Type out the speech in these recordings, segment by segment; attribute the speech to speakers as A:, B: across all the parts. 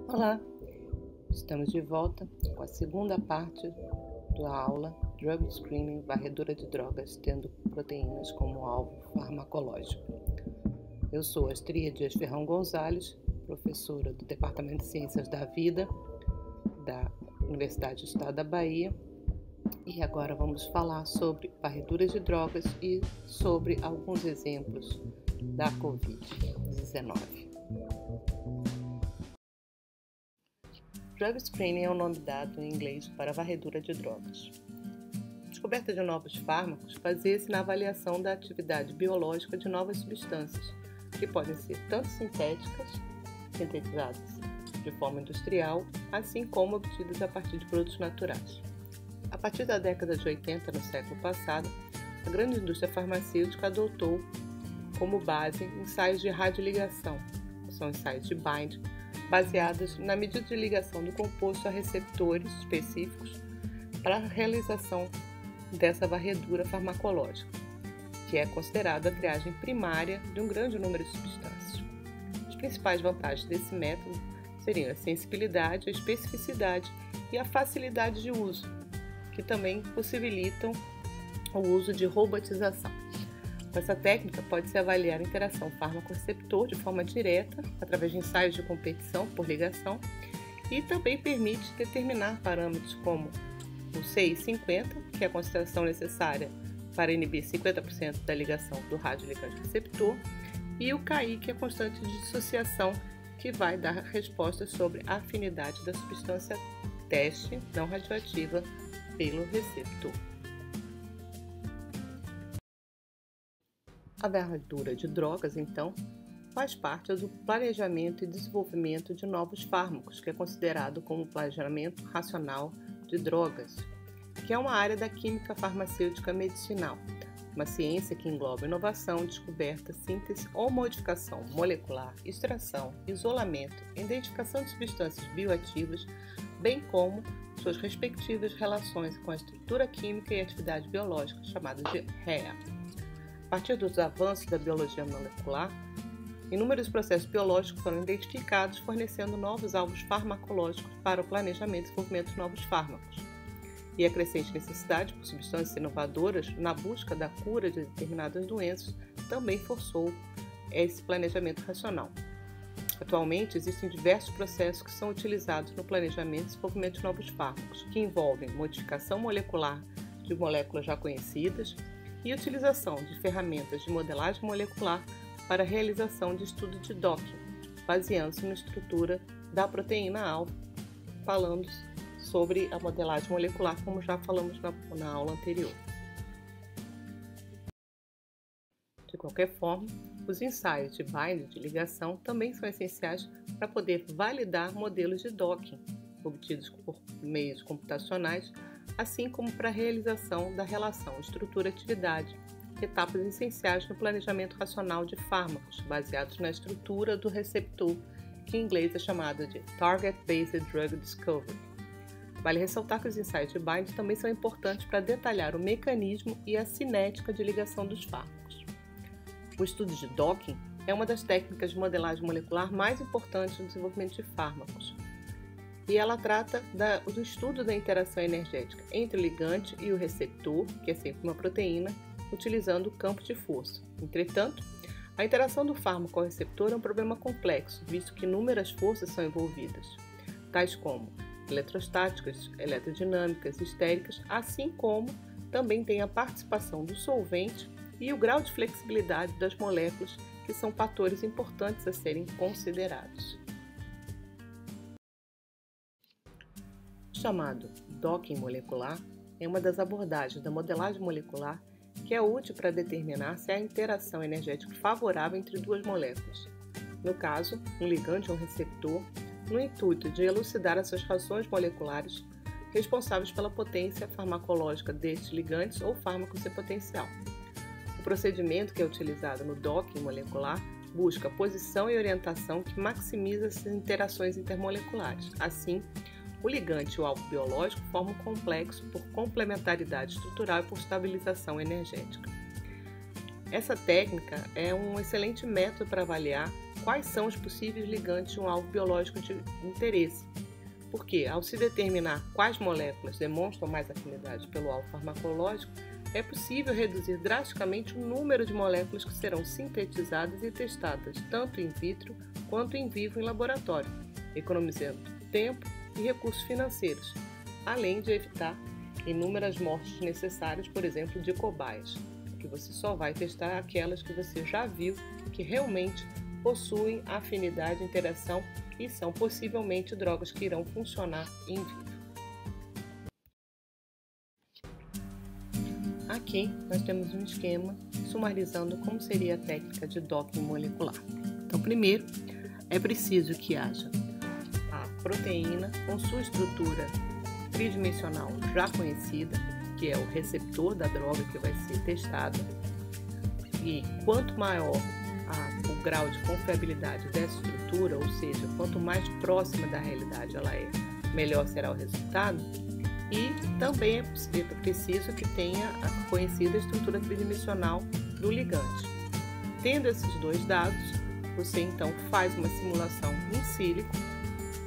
A: Olá, estamos de volta com a segunda parte da aula Drug Screening, varredura de drogas, tendo proteínas como alvo farmacológico. Eu sou Astríade Ferrão Gonzalez, professora do Departamento de Ciências da Vida da Universidade do Estado da Bahia, e agora vamos falar sobre varreduras de drogas e sobre alguns exemplos da Covid-19. Drug Screening é o nome dado em inglês para varredura de drogas. A descoberta de novos fármacos baseia-se na avaliação da atividade biológica de novas substâncias, que podem ser tanto sintéticas, sintetizadas de forma industrial, assim como obtidas a partir de produtos naturais. A partir da década de 80, no século passado, a grande indústria farmacêutica adotou como base ensaios de radioligação, são ensaios de bind, baseadas na medida de ligação do composto a receptores específicos para a realização dessa varredura farmacológica, que é considerada a triagem primária de um grande número de substâncias. As principais vantagens desse método seriam a sensibilidade, a especificidade e a facilidade de uso, que também possibilitam o uso de robotização. Com essa técnica, pode-se avaliar a interação fármaco-receptor de forma direta, através de ensaios de competição por ligação, e também permite determinar parâmetros como o CI50, que é a concentração necessária para inibir 50% da ligação do radioligante-receptor, e o KI, que é a constante de dissociação, que vai dar respostas sobre a afinidade da substância teste não radioativa pelo receptor. A varredura de drogas, então, faz parte do planejamento e desenvolvimento de novos fármacos, que é considerado como planejamento racional de drogas, que é uma área da química farmacêutica medicinal, uma ciência que engloba inovação, descoberta, síntese ou modificação molecular, extração, isolamento, identificação de substâncias bioativas, bem como suas respectivas relações com a estrutura química e atividade biológica, chamada de REA. A partir dos avanços da biologia molecular, inúmeros processos biológicos foram identificados, fornecendo novos alvos farmacológicos para o planejamento e desenvolvimento de novos fármacos. E a crescente necessidade por substâncias inovadoras na busca da cura de determinadas doenças também forçou esse planejamento racional. Atualmente, existem diversos processos que são utilizados no planejamento e desenvolvimento de novos fármacos, que envolvem modificação molecular de moléculas já conhecidas, e utilização de ferramentas de modelagem molecular para a realização de estudo de docking, baseando-se na estrutura da proteína-alvo, falando sobre a modelagem molecular, como já falamos na aula anterior. De qualquer forma, os ensaios de bind de ligação também são essenciais para poder validar modelos de docking, obtidos por meios computacionais, assim como para a realização da relação estrutura-atividade, etapas essenciais no planejamento racional de fármacos, baseados na estrutura do receptor, que em inglês é chamada de Target Based Drug Discovery. Vale ressaltar que os ensaios de bind também são importantes para detalhar o mecanismo e a cinética de ligação dos fármacos. O estudo de docking é uma das técnicas de modelagem molecular mais importantes no desenvolvimento de fármacos, e ela trata do estudo da interação energética entre o ligante e o receptor, que é sempre uma proteína, utilizando o campo de força. Entretanto, a interação do fármaco ao receptor é um problema complexo, visto que inúmeras forças são envolvidas, tais como eletrostáticas, eletrodinâmicas, estéricas, assim como também tem a participação do solvente e o grau de flexibilidade das moléculas, que são fatores importantes a serem considerados. O chamado docking molecular é uma das abordagens da modelagem molecular que é útil para determinar se há interação energética favorável entre duas moléculas, no caso, um ligante ou um receptor, no intuito de elucidar as suas razões moleculares responsáveis pela potência farmacológica destes ligantes ou fármacos sem potencial. O procedimento que é utilizado no docking molecular busca posição e orientação que maximiza essas interações intermoleculares. Assim, o ligante e o alvo biológico formam um complexo por complementaridade estrutural e por estabilização energética. Essa técnica é um excelente método para avaliar quais são os possíveis ligantes de um alvo biológico de interesse. Porque, ao se determinar quais moléculas demonstram mais afinidade pelo alvo farmacológico, é possível reduzir drasticamente o número de moléculas que serão sintetizadas e testadas, tanto in vitro quanto in vivo em laboratório, economizando tempo e recursos financeiros, além de evitar inúmeras mortes necessárias, por exemplo, de cobaias, porque você só vai testar aquelas que você já viu que realmente possuem afinidade, interação e são possivelmente drogas que irão funcionar em vivo. Aqui nós temos um esquema sumarizando como seria a técnica de docking molecular. Então, primeiro, é preciso que haja a proteína com sua estrutura tridimensional já conhecida, que é o receptor da droga que vai ser testada, e quanto maior o grau de confiabilidade dessa estrutura, ou seja, quanto mais próxima da realidade ela é, melhor será o resultado. E também é preciso que tenha a conhecida estrutura tridimensional do ligante. Tendo esses dois dados, você então faz uma simulação in silico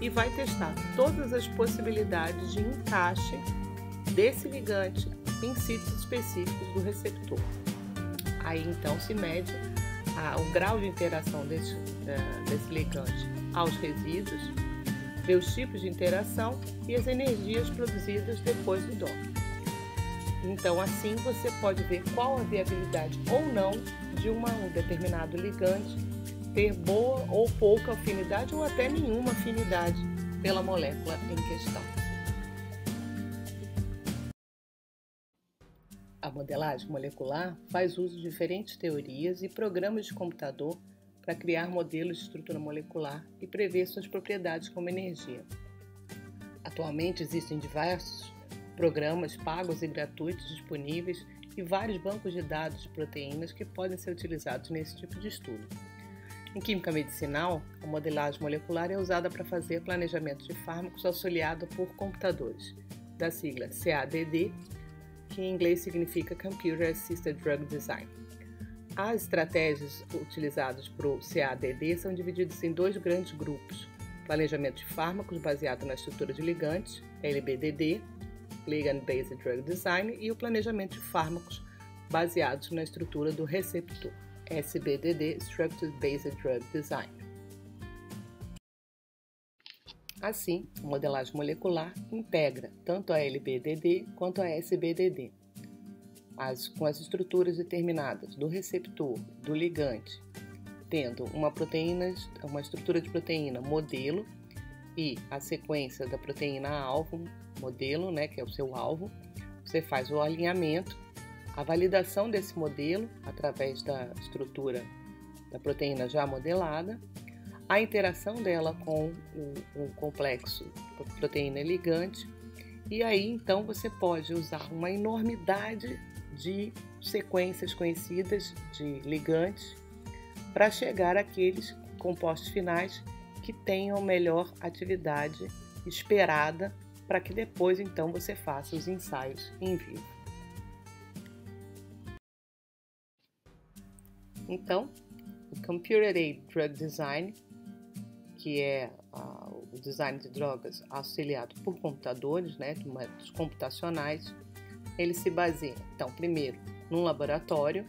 A: e vai testar todas as possibilidades de encaixe desse ligante em sítios específicos do receptor. Aí então se mede o grau de interação desse ligante aos resíduos, vê os tipos de interação e as energias produzidas depois do docking. Então, assim você pode ver qual a viabilidade ou não de um determinado ligante ter boa ou pouca afinidade ou até nenhuma afinidade pela molécula em questão. A modelagem molecular faz uso de diferentes teorias e programas de computador para criar modelos de estrutura molecular e prever suas propriedades como energia. Atualmente existem diversos programas pagos e gratuitos disponíveis e vários bancos de dados de proteínas que podem ser utilizados nesse tipo de estudo. Em química medicinal, a modelagem molecular é usada para fazer planejamento de fármacos auxiliado por computadores, da sigla CADD, que em inglês significa Computer Assisted Drug Design. As estratégias utilizadas para o CADD são divididas em dois grandes grupos: planejamento de fármacos baseado na estrutura de ligantes, LBDD, Ligand Based Drug Design, e o planejamento de fármacos baseados na estrutura do receptor, SBDD, Structure Based Drug Design. Assim, a modelagem molecular integra tanto a LBDD quanto a SBDD. Com as estruturas determinadas do receptor, do ligante, tendo uma estrutura de proteína modelo e a sequência da proteína alvo, modelo, que é o seu alvo, você faz o alinhamento, a validação desse modelo através da estrutura da proteína já modelada, a interação dela com o complexo proteína ligante, e aí então você pode usar uma enormidade de sequências conhecidas de ligantes para chegar àqueles compostos finais que tenham melhor atividade esperada para que depois então você faça os ensaios em vivo. Então, o Computer-Aided Drug Design, que é o design de drogas auxiliado por computadores, de métodos computacionais, ele se baseia, então, primeiro, num laboratório,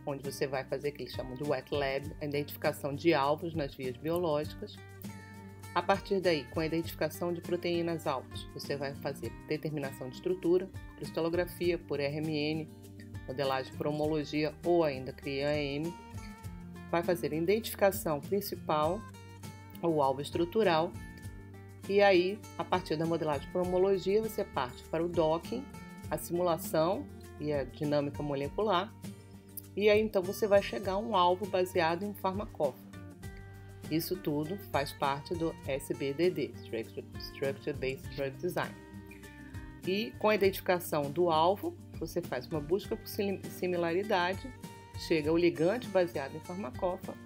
A: onde você vai fazer o que eles chamam de wet lab, a identificação de alvos nas vias biológicas. A partir daí, com a identificação de proteínas-alvos, você vai fazer determinação de estrutura, cristalografia por RMN, modelagem por homologia ou ainda CRIA-AM, vai fazer a identificação principal, o alvo estrutural, e aí, a partir da modelagem por homologia, você parte para o docking, a simulação e a dinâmica molecular, e aí então você vai chegar a um alvo baseado em farmacóforo. Isso tudo faz parte do SBDD, Structure Based Drug Design. E com a identificação do alvo, você faz uma busca por similaridade, chega ao ligante baseado em farmacóforo,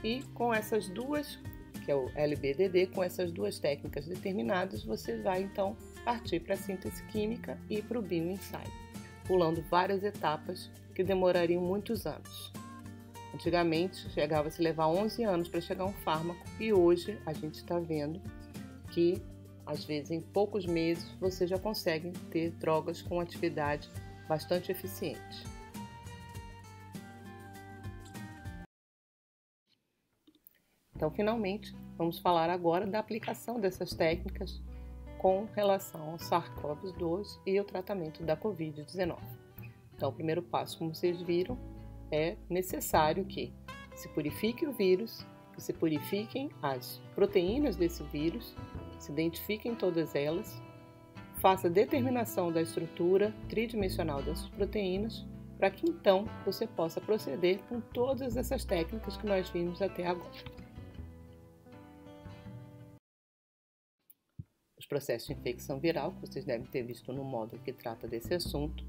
A: e com essas duas, que é o LBDD, com essas duas técnicas determinadas, você vai então partir para a síntese química e para o bioensaio, pulando várias etapas que demorariam muitos anos. Antigamente, chegava-se a levar 11 anos para chegar um fármaco e hoje a gente está vendo que, às vezes, em poucos meses, você já consegue ter drogas com atividade bastante eficiente. Então, finalmente, vamos falar agora da aplicação dessas técnicas com relação ao SARS-CoV-2 e o tratamento da Covid-19. Então, o primeiro passo, como vocês viram, é necessário que se purifique o vírus, que se purifiquem as proteínas desse vírus, se identifiquem todas elas, faça a determinação da estrutura tridimensional dessas proteínas, para que então você possa proceder com todas essas técnicas que nós vimos até agora. Os processos de infecção viral, que vocês devem ter visto no módulo que trata desse assunto,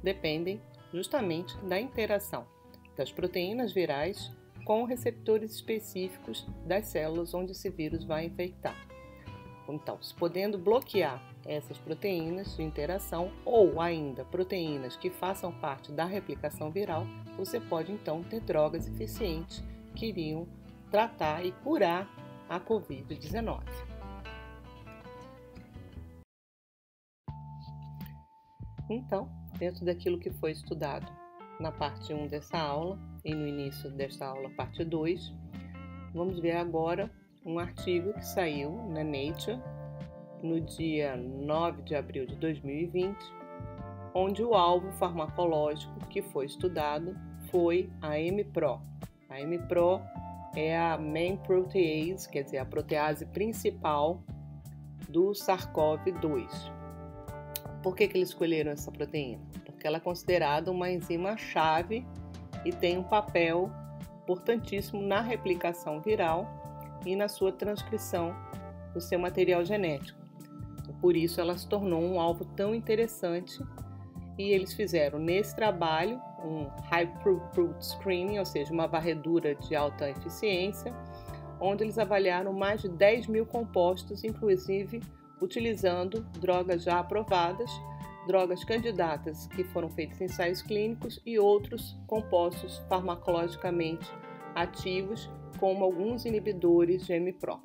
A: dependem justamente da interação das proteínas virais com receptores específicos das células onde esse vírus vai infectar. Então, se podendo bloquear essas proteínas de interação ou ainda proteínas que façam parte da replicação viral, você pode então ter drogas eficientes que iriam tratar e curar a Covid-19. Então, dentro daquilo que foi estudado na parte 1 dessa aula e no início desta aula, parte 2, vamos ver agora um artigo que saiu na Nature no dia 9 de abril de 2020, onde o alvo farmacológico que foi estudado foi a MPRO. A MPRO é a main protease, quer dizer, a protease principal do SARS-CoV-2. Por que eles escolheram essa proteína? Porque ela é considerada uma enzima-chave e tem um papel importantíssimo na replicação viral e na sua transcrição do seu material genético. Por isso ela se tornou um alvo tão interessante e eles fizeram nesse trabalho um High Throughput Screening, ou seja, uma varredura de alta eficiência, onde eles avaliaram mais de 10 mil compostos, inclusive utilizando drogas já aprovadas, drogas candidatas que foram feitas em ensaios clínicos e outros compostos farmacologicamente ativos, como alguns inibidores de MPRO.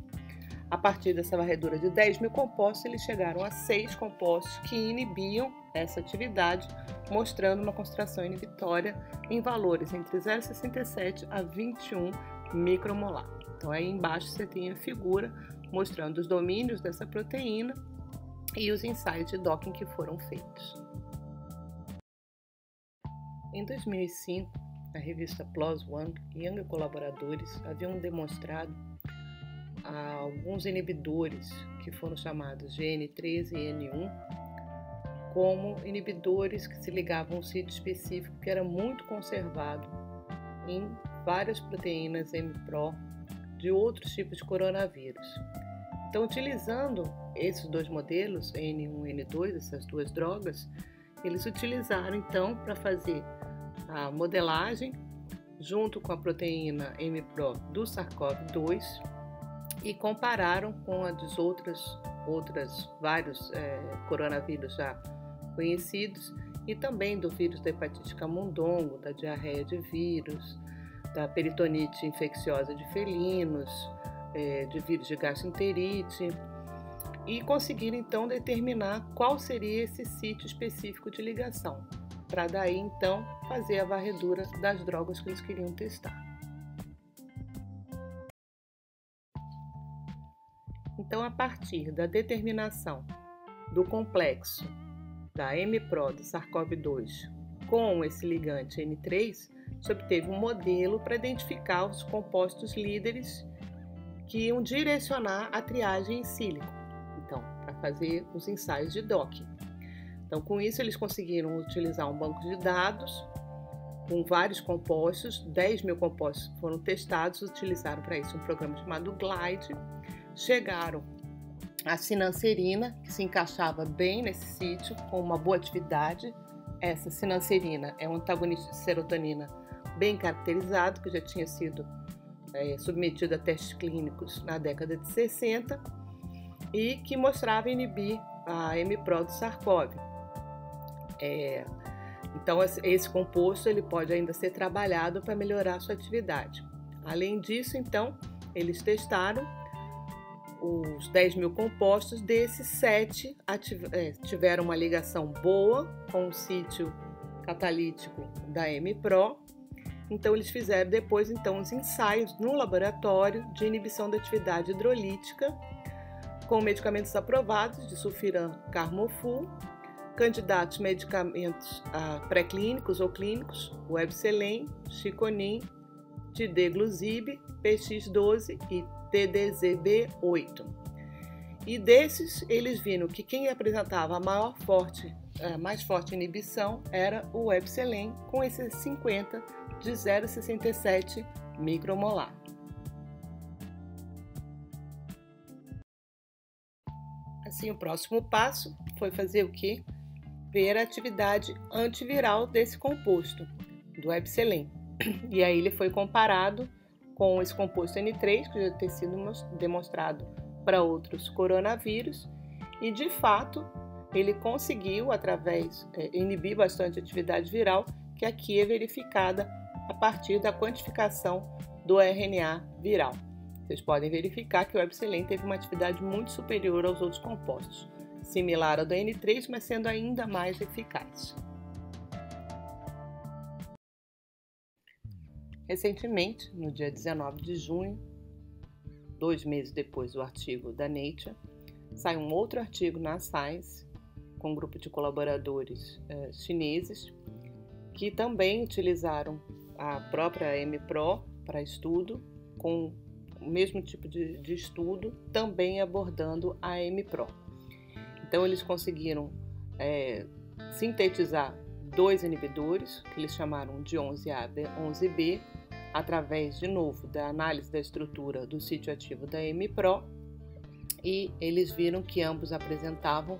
A: A partir dessa varredura de 10 mil compostos, eles chegaram a 6 compostos que inibiam essa atividade, mostrando uma concentração inibitória em valores entre 0,67 a 21 micromolar. Então, aí embaixo você tem a figura mostrando os domínios dessa proteína e os ensaios de docking que foram feitos. Em 2005, a revista PLOS ONE e Young colaboradores haviam demonstrado alguns inibidores que foram chamados GN3 e N1 como inibidores que se ligavam a um sítio específico que era muito conservado em várias proteínas MPRO de outros tipos de coronavírus. Então, utilizando esses dois modelos, N1 e N2, essas duas drogas, eles utilizaram então para fazer a modelagem junto com a proteína MPRO do SARS-CoV-2 e compararam com a dos outros vários coronavírus já conhecidos e também do vírus da hepatite camundongo, da diarreia de vírus, da peritonite infecciosa de felinos, de vírus de gastroenterite, e conseguiram então determinar qual seria esse sítio específico de ligação, para daí então fazer a varredura das drogas que eles queriam testar. Então, a partir da determinação do complexo da MPRO do SARS-CoV-2 com esse ligante N3, se obteve um modelo para identificar os compostos líderes que iam direcionar a triagem em sílico, então, para fazer os ensaios de docking. Então, com isso, eles conseguiram utilizar um banco de dados com vários compostos, 10 mil compostos foram testados, utilizaram para isso um programa chamado GLIDE, chegaram a sinancerina, que se encaixava bem nesse sítio, com uma boa atividade. Essa sinancerina é um antagonista de serotonina bem caracterizado, que já tinha sido submetido a testes clínicos na década de 60 e que mostrava inibir a MPRO do SARS-CoV. Então, esse composto ele pode ainda ser trabalhado para melhorar a sua atividade. Além disso, então, eles testaram os 10.000 compostos. Desses, 7 tiveram uma ligação boa com o sítio catalítico da M-Pro. Então, eles fizeram depois os ensaios no laboratório de inibição da atividade hidrolítica com medicamentos aprovados de sulfiram carmoful, candidatos medicamentos pré-clínicos ou clínicos, o Ebselen, Chiconin, Tidegluzib, PX12 e TDZB8. E desses, eles viram que quem apresentava a mais forte inibição era o Ebselen, com esses 50 de 0,67 micromolar. Assim, o próximo passo foi fazer o quê? Ver a atividade antiviral desse composto, do Ebselen. E aí ele foi comparado com esse composto N3, que já tem sido demonstrado para outros coronavírus, e de fato ele conseguiu, inibir bastante a atividade viral, que aqui é verificada a partir da quantificação do RNA viral. Vocês podem verificar que o Ebselen teve uma atividade muito superior aos outros compostos, similar ao da N3, mas sendo ainda mais eficaz. Recentemente, no dia 19 de junho, 2 meses depois do artigo da Nature, saiu um outro artigo na Science, com um grupo de colaboradores chineses, que também utilizaram a própria M-Pro para estudo, com o mesmo tipo de estudo, também abordando a M-Pro. Então, eles conseguiram sintetizar 2 inibidores, que eles chamaram de 11A e 11B, através, de novo, da análise da estrutura do sítio ativo da M-Pro, e eles viram que ambos apresentavam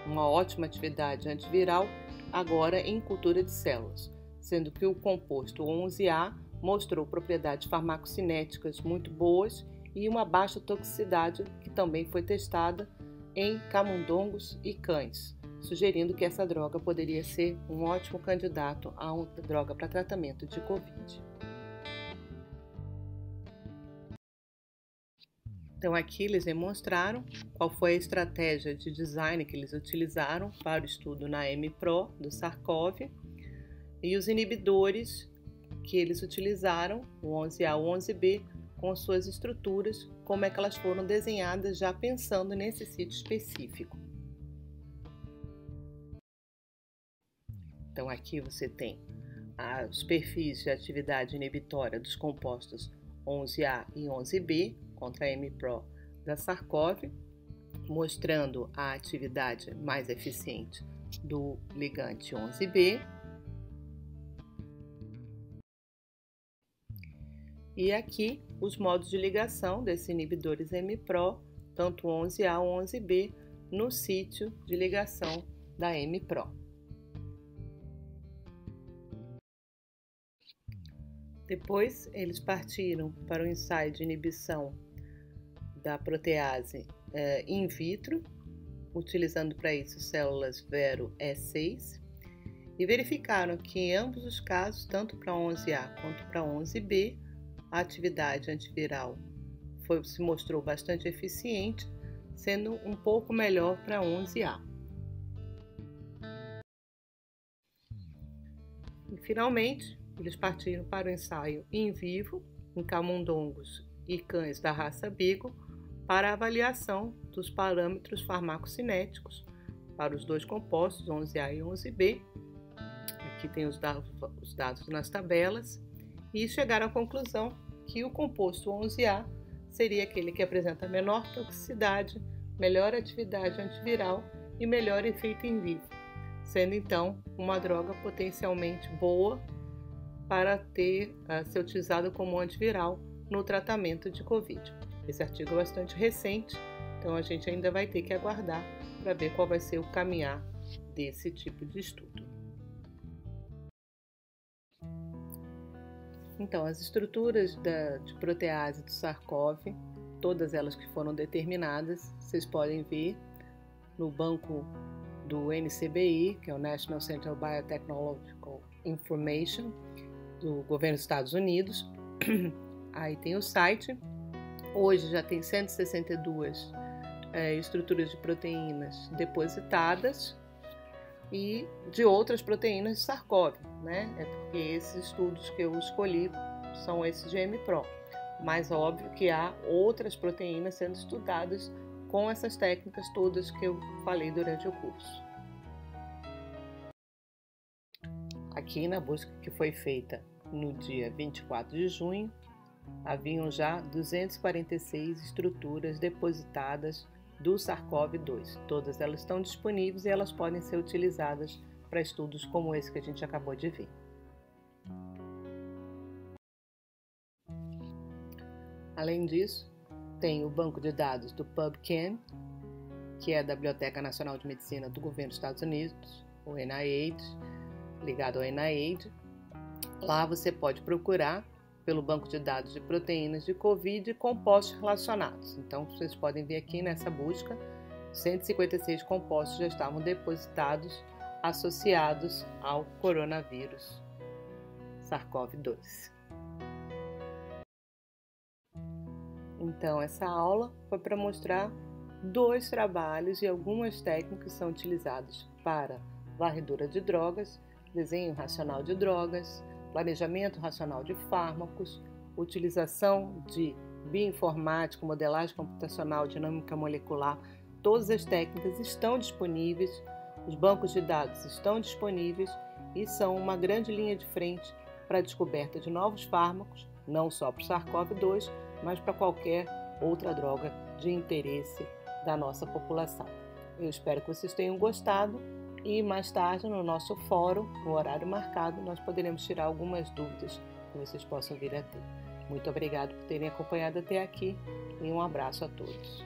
A: uma ótima atividade antiviral, agora em cultura de células, sendo que o composto 11A mostrou propriedades farmacocinéticas muito boas e uma baixa toxicidade, que também foi testada em camundongos e cães, sugerindo que essa droga poderia ser um ótimo candidato a uma droga para tratamento de Covid. Então, aqui eles demonstraram qual foi a estratégia de design que eles utilizaram para o estudo na M-Pro do SARS-CoV e os inibidores que eles utilizaram, o 11A e o 11B, com suas estruturas, como é que elas foram desenhadas já pensando nesse sítio específico. Então, aqui você tem os perfis de atividade inibitória dos compostos 11A e 11B contra a M-Pro da SARS-CoV, mostrando a atividade mais eficiente do ligante 11B. E aqui os modos de ligação desses inibidores M-Pro, tanto 11A ou 11B, no sítio de ligação da M-Pro. Depois, eles partiram para o ensaio de inibição da protease in vitro, utilizando para isso células Vero E6, e verificaram que em ambos os casos, tanto para 11A quanto para 11B, a atividade antiviral se mostrou bastante eficiente, sendo um pouco melhor para 11A. E, finalmente, eles partiram para o ensaio in vivo, em camundongos e cães da raça Beagle, para a avaliação dos parâmetros farmacocinéticos para os 2 compostos, 11A e 11B. Aqui tem os dados nas tabelas, e chegaram à conclusão que o composto 11A seria aquele que apresenta menor toxicidade, melhor atividade antiviral e melhor efeito in vivo, sendo então uma droga potencialmente boa para ser utilizada como antiviral no tratamento de Covid. Esse artigo é bastante recente, então a gente ainda vai ter que aguardar para ver qual vai ser o caminhar desse tipo de estudo. Então, as estruturas de protease do SARS-CoV, todas elas que foram determinadas, vocês podem ver no banco do NCBI, que é o National Center of Biotechnological Information, do governo dos Estados Unidos. Aí tem o site. Hoje já tem 162 estruturas de proteínas depositadas e de outras proteínas de SARS-CoV, né? É porque esses estudos que eu escolhi são esses GMPRO. Mas óbvio que há outras proteínas sendo estudadas com essas técnicas todas que eu falei durante o curso. Aqui na busca que foi feita no dia 24 de junho, haviam já 246 estruturas depositadas do SARS-CoV-2. Todas elas estão disponíveis e elas podem ser utilizadas para estudos como esse que a gente acabou de ver. Além disso, tem o banco de dados do PubChem, que é da Biblioteca Nacional de Medicina do Governo dos Estados Unidos, o NIH, ligado ao NIH. Lá você pode procurar pelo banco de dados de proteínas de COVID e compostos relacionados. Então, vocês podem ver aqui nessa busca, 156 compostos já estavam depositados associados ao coronavírus SARS-CoV-2. Então, essa aula foi para mostrar 2 trabalhos e algumas técnicas que são utilizadas para varredura de drogas, desenho racional de drogas, planejamento racional de fármacos, utilização de bioinformática, modelagem computacional, dinâmica molecular. Todas as técnicas estão disponíveis, os bancos de dados estão disponíveis e são uma grande linha de frente para a descoberta de novos fármacos, não só para o SARS-CoV-2, mas para qualquer outra droga de interesse da nossa população. Eu espero que vocês tenham gostado. E mais tarde, no nosso fórum, no horário marcado, nós poderemos tirar algumas dúvidas que vocês possam vir a ter. Muito obrigado por terem acompanhado até aqui e um abraço a todos.